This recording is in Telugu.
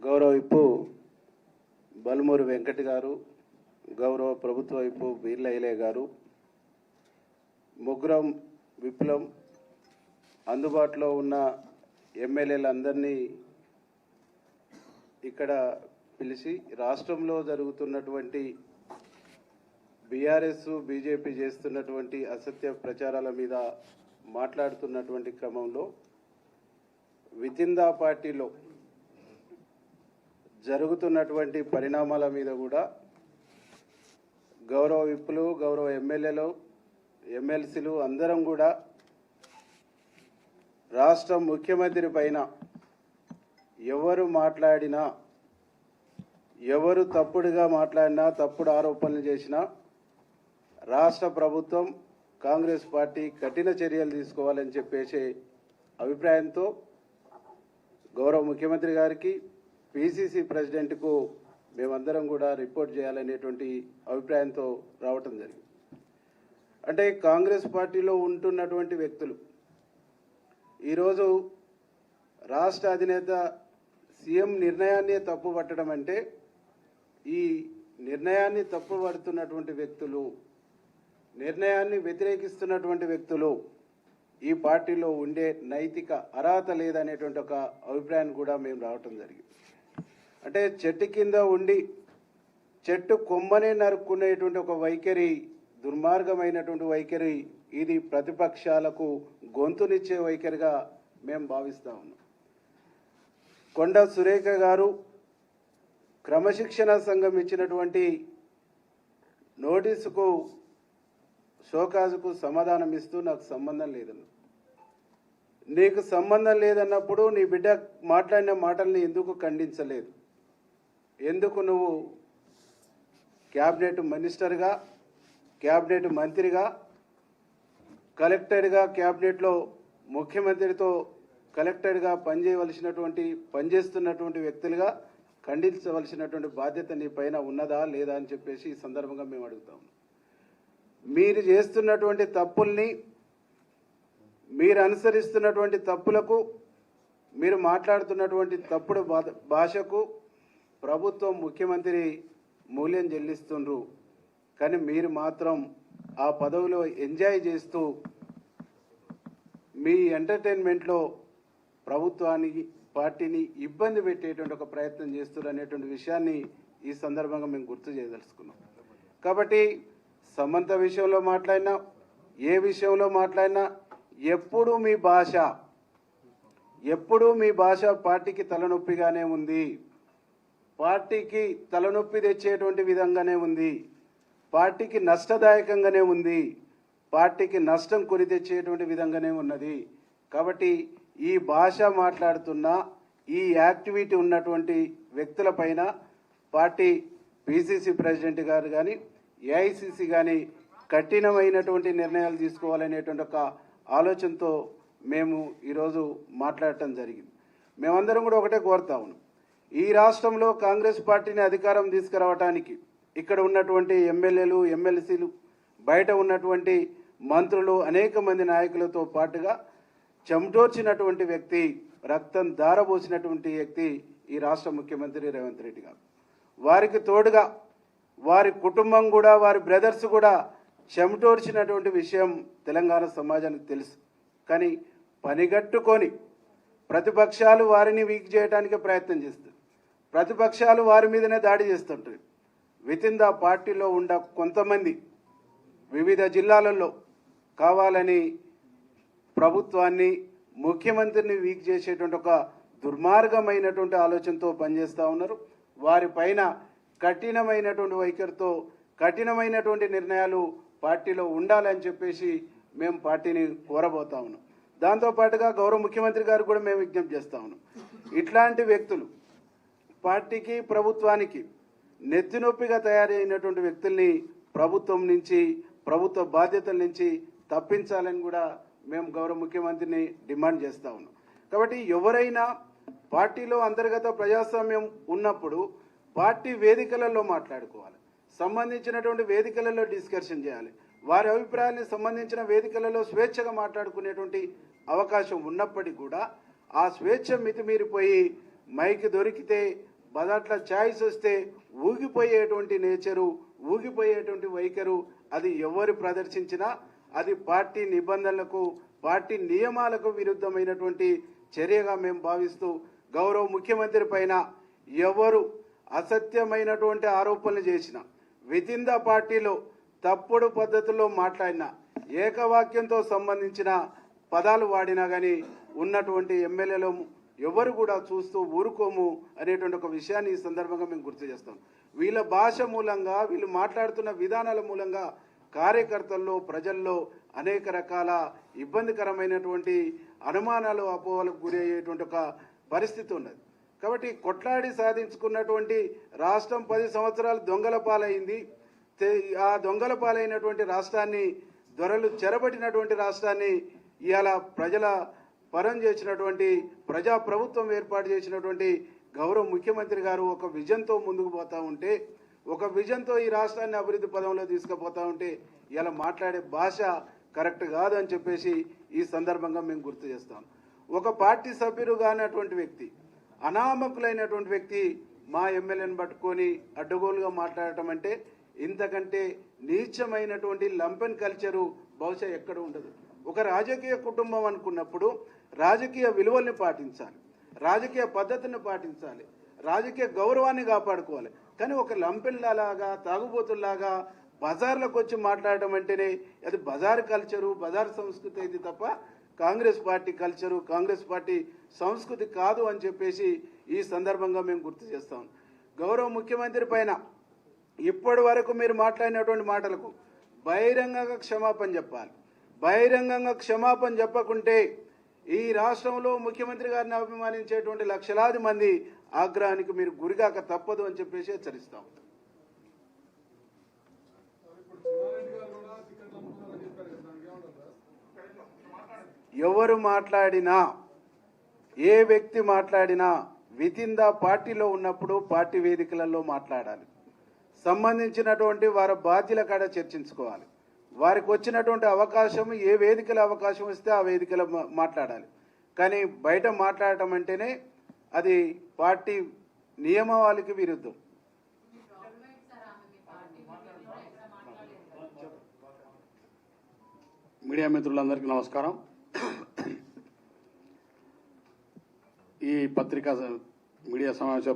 గౌరవ విప్పు బల్మూరి వెంకట్ గారు, గౌరవ ప్రభుత్వ విప్పు బీర్ల ఐలయ్య గారు, ముగ్గురం విప్లం అందుబాటులో ఉన్న ఎమ్మెల్యేలందరినీ ఇక్కడ పిలిచి రాష్ట్రంలో జరుగుతున్నటువంటి బీఆర్ఎస్ బీజేపీ చేస్తున్నటువంటి అసత్య ప్రచారాల మీద మాట్లాడుతున్నటువంటి క్రమంలో వితిన్ ద పార్టీలో జరుగుతున్నటువంటి పరిణామాల మీద కూడా గౌరవ విప్పులు, గౌరవ ఎమ్మెల్యేలు, ఎమ్మెల్సీలు అందరం కూడా రాష్ట్ర ముఖ్యమంత్రి పైన ఎవరు మాట్లాడినా, ఎవరు తప్పుడుగా మాట్లాడినా, తప్పుడు ఆరోపణలు చేసినా రాష్ట్ర ప్రభుత్వం కాంగ్రెస్ పార్టీ కఠిన చర్యలు తీసుకోవాలని చెప్పేసి అభిప్రాయంతో గౌరవ ముఖ్యమంత్రి గారికి, పిసిసి ప్రెసిడెంట్కు మేమందరం కూడా రిపోర్ట్ చేయాలనేటువంటి అభిప్రాయంతో రావటం జరిగింది. అంటే కాంగ్రెస్ పార్టీలో ఉంటున్నటువంటి వ్యక్తులు ఈరోజు రాష్ట్ర అధినేత సీఎం నిర్ణయాన్ని తప్పుపట్టడం అంటే, ఈ నిర్ణయాన్ని తప్పుపడుతున్నటువంటి వ్యక్తులు, నిర్ణయాన్ని వ్యతిరేకిస్తున్నటువంటి వ్యక్తులు ఈ పార్టీలో ఉండే నైతిక అర్హత లేదనేటువంటి ఒక అభిప్రాయాన్ని కూడా మేము రావటం జరిగింది. అంటే చెట్టు కింద ఉండి చెట్టు కొమ్మనే నరుక్కునేటువంటి ఒక వైఖరి, దుర్మార్గమైనటువంటి వైఖరి, ఇది ప్రతిపక్షాలకు గొంతునిచ్చే వైఖరిగా మేము భావిస్తా ఉన్నాం. కొండ సురేఖ గారు క్రమశిక్షణ సంఘం ఇచ్చినటువంటి నోటీసుకు, షోకాజుకు సమాధానం ఇస్తూ నాకు సంబంధం లేదన్న. నీకు సంబంధం లేదన్నప్పుడు నీ బిడ్డ మాట్లాడిన మాటల్ని ఎందుకు ఖండించలేదు? ఎందుకు నువ్వు క్యాబినెట్ మినిస్టర్గా, క్యాబినెట్ మంత్రిగా, కలెక్టర్గా, క్యాబినెట్లో ముఖ్యమంత్రితో కలెక్టర్గా పనిచేస్తున్నటువంటి వ్యక్తులుగా ఖండించవలసినటువంటి బాధ్యత నీ పైన ఉన్నదా లేదా అని చెప్పేసి ఈ సందర్భంగా మేము అడుగుతాము. మీరు చేస్తున్నటువంటి తప్పుల్ని, మీరు అనుసరిస్తున్నటువంటి తప్పులకు, మీరు మాట్లాడుతున్నటువంటి తప్పుడు భాషకు ప్రభుత్వం, ముఖ్యమంత్రి మూల్యం చెల్లిస్తుండ్రు. కానీ మీరు మాత్రం ఆ పదవిలో ఎంజాయ్ చేస్తూ మీ ఎంటర్టైన్మెంట్లో ప్రభుత్వానికి, పార్టీని ఇబ్బంది పెట్టేటువంటి ఒక ప్రయత్నం చేస్తున్నారు అనేటువంటి విషయాన్ని ఈ సందర్భంగా మేము గుర్తు చేయదలుచుకున్నాం. కాబట్టి సమంత విషయంలో మాట్లాడినా, ఏ విషయంలో మాట్లాడినా ఎప్పుడూ మీ భాష పార్టీకి తలనొప్పిగానే ఉంది, పార్టీకి తలనొప్పి తెచ్చేటువంటి విధంగానే ఉంది, పార్టీకి నష్టదాయకంగానే ఉంది, పార్టీకి నష్టం కొని తెచ్చేటువంటి విధంగానే ఉన్నది. కాబట్టి ఈ భాష మాట్లాడుతున్న, ఈ యాక్టివిటీ ఉన్నటువంటి వ్యక్తులపైన పార్టీ పిసిసి ప్రెసిడెంట్ గారు కానీ, ఏఐసిసి కానీ కఠినమైనటువంటి నిర్ణయాలు తీసుకోవాలనేటువంటి ఒక ఆలోచనతో మేము ఈరోజు మాట్లాడటం జరిగింది. మేమందరం కూడా ఒకటే కోరుతా ఉన్నాం. ఈ రాష్ట్రంలో కాంగ్రెస్ పార్టీని అధికారం తీసుకురావడానికి ఇక్కడ ఉన్నటువంటి ఎమ్మెల్యేలు, ఎమ్మెల్సీలు, బయట ఉన్నటువంటి మంత్రులు, అనేక మంది నాయకులతో పాటుగా చెమటోర్చినటువంటి వ్యక్తి, రక్తం ధారపోసినటువంటి వ్యక్తి ఈ రాష్ట్ర ముఖ్యమంత్రి రేవంత్ రెడ్డి గారు. వారికి తోడుగా వారి కుటుంబం కూడా, వారి బ్రదర్స్ కూడా చెమటోర్చినటువంటి విషయం తెలంగాణ సమాజానికి తెలుసు. కానీ పనిగట్టుకొని ప్రతిపక్షాలు వారిని వీక్ చేయడానికి ప్రయత్నం చేస్తారు, ప్రతిపక్షాలు వారి మీదనే దాడి చేస్తుంటారు. వితిన్ ద పార్టీలో ఉన్న కొంతమంది వివిధ జిల్లాలలో కావాలని ప్రభుత్వాన్ని, ముఖ్యమంత్రిని వీక్ చేసేటువంటి ఒక దుర్మార్గమైనటువంటి ఆలోచనతో పనిచేస్తూ ఉన్నారు. వారిపైన కఠినమైనటువంటి వైఖరితో, కఠినమైనటువంటి నిర్ణయాలు పార్టీలో ఉండాలని చెప్పేసి మేము పార్టీని కోరబోతా ఉన్నాం. దాంతోపాటుగా గౌరవ ముఖ్యమంత్రి గారు కూడా మేము విజ్ఞప్తి చేస్తా ఉన్నాం. ఇట్లాంటి వ్యక్తులు పార్టీకి, ప్రభుత్వానికి నెత్తినొప్పిగా తయారైనటువంటి వ్యక్తుల్ని ప్రభుత్వం నుంచి, ప్రభుత్వ బాధ్యతల నుంచి తప్పించాలని కూడా మేము గౌరవ ముఖ్యమంత్రిని డిమాండ్ చేస్తూ ఉన్నాం. కాబట్టి ఎవరైనా పార్టీలో అంతర్గత ప్రజాస్వామ్యం ఉన్నప్పుడు పార్టీ వేదికలలో మాట్లాడుకోవాలి, సంబంధించినటువంటి వేదికలలో డిస్కషన్ చేయాలి, వారి అభిప్రాయాలకు సంబంధించిన వేదికలలో స్వేచ్ఛగా మాట్లాడుకునేటువంటి అవకాశం ఉన్నప్పటికీ కూడా ఆ స్వేచ్ఛ మితిమీరిపోయి మైక్ దొరికితే బదాట్ల ఛాయిస్ వస్తే ఊగిపోయేటువంటి నేచరు, ఊగిపోయేటువంటి వైఖరు అది ఎవరు ప్రదర్శించినా అది పార్టీ నిబంధనలకు, పార్టీ నియమాలకు విరుద్ధమైనటువంటి చర్యగా మేము భావిస్తూ గౌరవ ముఖ్యమంత్రి పైన ఎవరు అసత్యమైనటువంటి ఆరోపణలు చేసినా, వితిన్ ద పార్టీలో తప్పుడు పద్ధతుల్లో మాట్లాడినా, ఏకవాక్యంతో సంబంధించిన పదాలు వాడినా కానీ ఉన్నటువంటి ఎమ్మెల్యేలు ఎవరు కూడా చూస్తూ ఊరుకోము అనేటువంటి ఒక విషయాన్ని ఈ సందర్భంగా మేము గుర్తు చేస్తాం. వీళ్ళ భాష మూలంగా, వీళ్ళు మాట్లాడుతున్న విధానాల మూలంగా కార్యకర్తల్లో, ప్రజల్లో అనేక రకాల ఇబ్బందికరమైనటువంటి అనుమానాలు, అపోహలకు గురి అయ్యేటువంటి ఒక పరిస్థితి ఉన్నది. కాబట్టి కొట్లాడి సాధించుకున్నటువంటి రాష్ట్రం 10 సంవత్సరాలు దొంగల పాలైంది. ఆ దొంగల పాలైనటువంటి రాష్ట్రాన్ని, దొరలు చెరబట్టినటువంటి రాష్ట్రాన్ని ఇవాళ ప్రజల పరం చేసినటువంటి, ప్రజా ప్రభుత్వం ఏర్పాటు చేసినటువంటి గౌరవ ముఖ్యమంత్రి గారు ఒక విజన్తో ముందుకు పోతా ఉంటే, ఒక విజన్తో ఈ రాష్ట్రాన్ని అభివృద్ధి పదంలో తీసుకుపోతా ఉంటే ఇలా మాట్లాడే భాష కరెక్ట్ కాదని చెప్పేసి ఈ సందర్భంగా మేము గుర్తు చేస్తాం. ఒక పార్టీ సభ్యుడు కానటువంటి వ్యక్తి, అనామకులైనటువంటి వ్యక్తి మా ఎమ్మెల్యేని పట్టుకొని అడ్డగోలుగా మాట్లాడటం అంటే ఇంతకంటే నీచమైనటువంటి లంపెన్ కల్చరు బహుశా ఎక్కడ ఉండదు. ఒక రాజకీయ కుటుంబం అనుకున్నప్పుడు రాజకీయ విలువల్ని పాటించాలి, రాజకీయ పద్ధతిని పాటించాలి, రాజకీయ గౌరవాన్ని కాపాడుకోవాలి. కానీ ఒక లంపెన్లాగా, తాగుబోతుల్లాగా బజార్లకు వచ్చి మాట్లాడటం అంటేనే అది బజార్ కల్చరు, బజార్ సంస్కృతి అయింది తప్ప Congress party culture, Congress party సంస్కృతి కాదు అని చెప్పేసి ఈ సందర్భంగా మేము గుర్తు చేస్తాం. గౌరవ ముఖ్యమంత్రి పైన ఇప్పటి వరకు మీరు మాట్లాడినటువంటి మాటలకు బహిరంగంగా క్షమాపణ చెప్పాలి. బహిరంగంగా క్షమాపణ చెప్పకుంటే ఈ రాష్ట్రంలో ముఖ్యమంత్రి గారిని అభిమానించేటువంటి లక్షలాది మంది ఆగ్రహానికి మీరు గురిగాక తప్పదు అని చెప్పేసి హెచ్చరిస్తాం. ఎవరు మాట్లాడినా, ఏ వ్యక్తి మాట్లాడినా వితిన్ ద పార్టీలో ఉన్నప్పుడు పార్టీ వేదికలలో మాట్లాడాలి. సంబంధించినటువంటి వారి బాధ్యుల కాడ చర్చించుకోవాలి. వారికి వచ్చినటువంటి అవకాశం, ఏ వేదికలో అవకాశం వస్తే ఆ వేదికలో మాట్లాడాలి. కానీ బయట మాట్లాడటం అంటేనే అది పార్టీ నియమావళికి విరుద్ధం. మీడియా మిత్రులందరికీ నమస్కారం. ఈ పత్రికా మీడియా సమావేశం